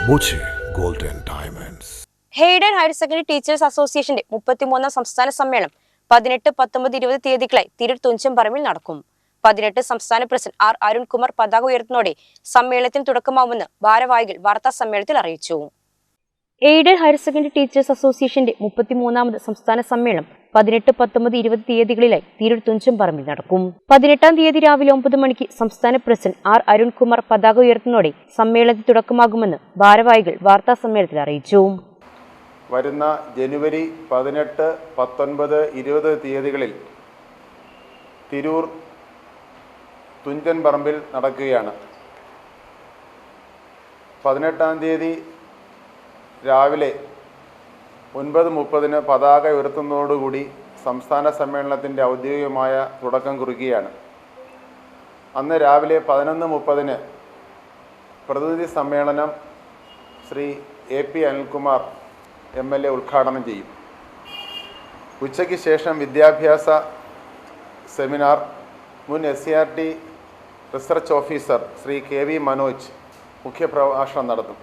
Muchi Gold and Diamonds. Aided higher secondary teachers അസോസിയേഷന്റെ 33ാം സംസ്ഥാന സമ്മേളനം 18, 19, 20 തീയതികളായി തിരൂർ തുഞ്ചൻപറമ്പിൽ നടക്കും. 18 സംസ്ഥാന പ്രസിഡന്റ് ആർ അരുൺകുമാർ പതാക ഉയർത്തുന്നതോടെ സമ്മേളനത്തിന് തുടക്കമാവുമെന്ന് ഭാരവാഹികൾ വാർത്താ സമ്മേളനത്തിൽ അറിയിച്ചു. എയ്ഡഡ് ഹയർ സെക്കൻഡറി ടീച്ചേഴ്സ് അസോസിയേഷന്റെ 33ാമത് സംസ്ഥാന സമ്മേളനം 18, 19, 20 തീയതികളിലായി തിരൂർ തുഞ്ചൻപറമ്പിൽ നടക്കും. 18ാം തീയതി രാവിലെ 9 മണിക്ക് സംസ്ഥാന പ്രസിഡന്റ് ആർ അരുൺകുമാർ പതാക ഉയർത്തുന്നതോടെ സമ്മേളനത്തിന് തുടക്കമാകുമെന്ന് ഭാരവാഹികൾ വാർത്താ സമ്മേളനത്തിൽ അറിയിച്ചു. വരുന്ന ജനുവരി 18, 19, 20 തീയതികളിൽ തിരൂർ തുഞ്ചൻപറമ്പിൽ നടക്കുകയാണ്. 18ാം തീയതി രാവിലെ 9:30 പതാക ഉയർത്തുന്നതോടുകൂടി സംസ്ഥാന സമ്മേളനത്തിൻ്റെ ഔദ്യോഗികമായ തുടക്കം കുറിക്കുകയാണ്. അന്ന് രാവിലെ 11:30 പ്രതിനിധി സമ്മേളനം ശ്രീ AP അനിൽകുമാർ MLA ഉദ്ഘാടനം ചെയ്യും. ഉച്ചയ്ക്ക് ശേഷം വിദ്യാഭ്യാസ സെമിനാർ മുൻ SCRT research officer Shri KV Manoj മുഖ്യപ്രഭാഷണം നടത്തും.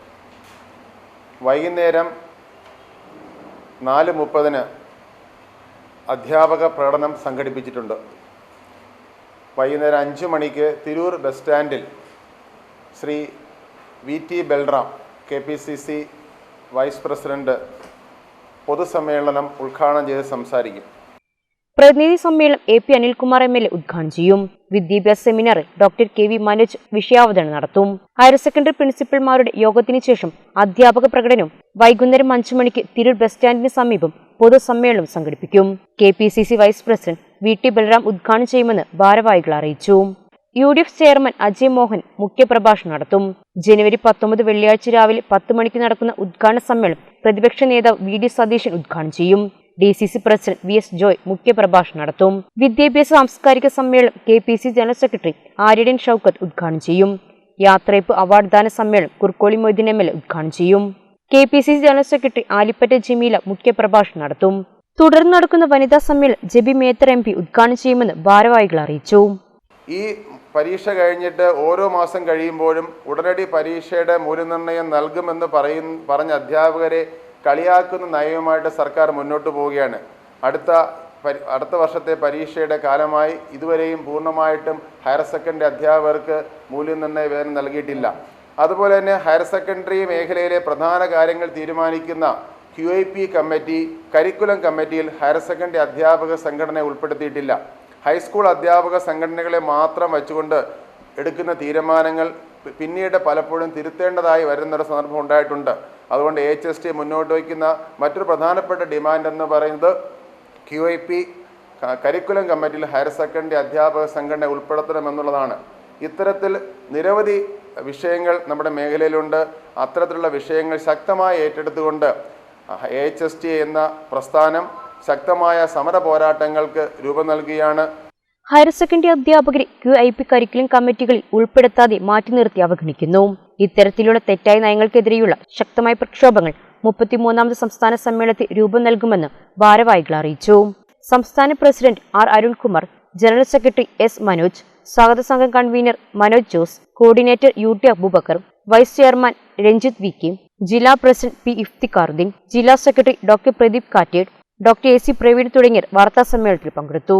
വൈകുന്നേരം 4:30 അധ്യാപക പ്രകടനം സംഘടിപ്പിച്ചിട്ടുണ്ട്. വൈകുന്നേരം 5 മണിക്ക് തിരൂർ ബസ് സ്റ്റാൻഡിൽ Shri VT Balram KPCC vice president പൊതുസമ്മേളനം ഉദ്ഘാടനം ചെയ്ത് സംസാരിക്കും. പ്രതിനിധി സമ്മേളനം AP അനിൽകുമാർ MLA ഉദ്ഘാടനം ചെയ്യും. വിദ്യാഭ്യാസ സെമിനാറിൽ ഡോക്ടർ KV മനോജ് വിഷയാവതരണം നടത്തും. ഹയർ സെക്കൻഡറി പ്രിൻസിപ്പൽമാരുടെ യോഗത്തിന് ശേഷം അധ്യാപക പ്രകടനവും വൈകുന്നേരം 5 മണിക്ക് തിരൂർ ബസ് സ്റ്റാൻഡിന് സമീപം പൊതുസമ്മേളനം സംഘടിപ്പിക്കും. KPCC vice president VT Balram ഉദ്ഘാടനം ചെയ്യുമെന്ന് ഭാരവാഹികൾ അറിയിച്ചു. UDF ചെയർമാൻ അജയ് മോഹൻ മുഖ്യപ്രഭാഷണം നടത്തും. ജനുവരി 19 വെള്ളിയാഴ്ച രാവിലെ 10 മണിക്ക് നടക്കുന്ന ഉദ്ഘാടന സമ്മേളനം പ്രതിപക്ഷ നേതാവ് VD സതീശൻ ഉദ്ഘാടനം ചെയ്യും. DCC പ്രസിഡന്റ് VS ജോയ് മുഖ്യപ്രഭാഷണം നടത്തും. വിദ്യാഭ്യാസ സാംസ്കാരിക സമ്മേളനം KPC general secretary Aryadan Shoukath ഉദ്ഘാടനം ചെയ്യും. യാത്രയപ്പ് അവാർഡ് ദാന സമ്മേളനം കുർക്കോളി മൊയ്തീൻ MLA ഉദ്ഘാടനം ചെയ്യും. KPCC general secretary Alipatta Jameela മുഖ്യപ്രഭാഷണം നടത്തും. തുടർന്ന് നടക്കുന്ന വനിതാ സമ്മേളനം ജെബി മേത്തർ MP ഉദ്ഘാടനം ചെയ്യുമെന്ന് ഭാരവാഹികൾ അറിയിച്ചു. ഈ പരീക്ഷ കഴിഞ്ഞിട്ട് ഓരോ മാസം കഴിയുമ്പോഴും ഉടനടി പരീക്ഷയുടെ മൂല്യനിർണ്ണയം നൽകുമെന്ന് പറഞ്ഞ അധ്യാപകരെ കളിയാക്കുന്ന നയവുമായിട്ട് സർക്കാർ മുന്നോട്ട് പോവുകയാണ്. അടുത്ത വർഷത്തെ പരീക്ഷയുടെ കാലമായി ഇതുവരെയും പൂർണ്ണമായിട്ടും ഹയർ സെക്കൻഡറി അധ്യാപകർക്ക് മൂല്യനിർണ്ണയ വേതനം നൽകിയിട്ടില്ല. അതുപോലെ തന്നെ ഹയർ സെക്കൻഡറി മേഖലയിലെ പ്രധാന കാര്യങ്ങൾ തീരുമാനിക്കുന്ന QIP കമ്മിറ്റി, കരിക്കുലം കമ്മിറ്റിയിൽ ഹയർ സെക്കൻഡറി അധ്യാപക സംഘടനയെ ഉൾപ്പെടുത്തിയിട്ടില്ല. ഹൈസ്കൂൾ അധ്യാപക സംഘടനകളെ മാത്രം വെച്ചുകൊണ്ട് എടുക്കുന്ന തീരുമാനങ്ങൾ പിന്നീട് പലപ്പോഴും തിരുത്തേണ്ടതായി വരുന്നൊരു സന്ദർഭം ഉണ്ടായിട്ടുണ്ട്. അതുകൊണ്ട് HST മുന്നോട്ട് വയ്ക്കുന്ന മറ്റൊരു പ്രധാനപ്പെട്ട ഡിമാൻഡ് എന്ന് പറയുന്നത് QIP കരിക്കുലം കമ്മിറ്റിയിൽ ഹയർ സെക്കൻഡറി അധ്യാപക സംഘടന ഉൾപ്പെടുത്തണമെന്നുള്ളതാണ്. ഇത്തരത്തിൽ നിരവധി വിഷയങ്ങൾ നമ്മുടെ മേഖലയിലുണ്ട്. അത്തരത്തിലുള്ള വിഷയങ്ങൾ ശക്തമായി ഏറ്റെടുത്തുകൊണ്ട് HST എന്ന പ്രസ്ഥാനം ശക്തമായ സമര പോരാട്ടങ്ങൾക്ക് രൂപം നൽകുകയാണ്. ഹയർ സെക്കൻഡറി അധ്യാപകരെ QIP കരിക്കുലം കമ്മിറ്റികളിൽ ഉൾപ്പെടുത്താതെ മാറ്റി നിർത്തി അവഗണിക്കുന്നു. ഇത്തരത്തിലുള്ള തെറ്റായ നയങ്ങൾക്കെതിരെയുള്ള ശക്തമായ പ്രക്ഷോഭങ്ങൾ 33ാമത് സംസ്ഥാന സമ്മേളനത്തിൽ രൂപം നൽകുമെന്ന് ഭാരവാഹികൾ അറിയിച്ചു. സംസ്ഥാന president R Arunkumar, general secretary S Manoj, സ്വാഗത സംഘം convener Manoj Jose, coordinator UT Abubakar, vice chairman Ranjith VK, ജില്ലാ പ്രസിഡന്റ് P ഇഫ്തിഖാറുദ്ദീൻ, ജില്ലാ സെക്രട്ടറി ഡോക്ടർ പ്രദീപ് കാറ്റേഡ്, ഡോക്ടർ AC പ്രവീൺ തുടങ്ങിയവർ വാർത്താ സമ്മേളനത്തിൽ പങ്കെടുത്തു.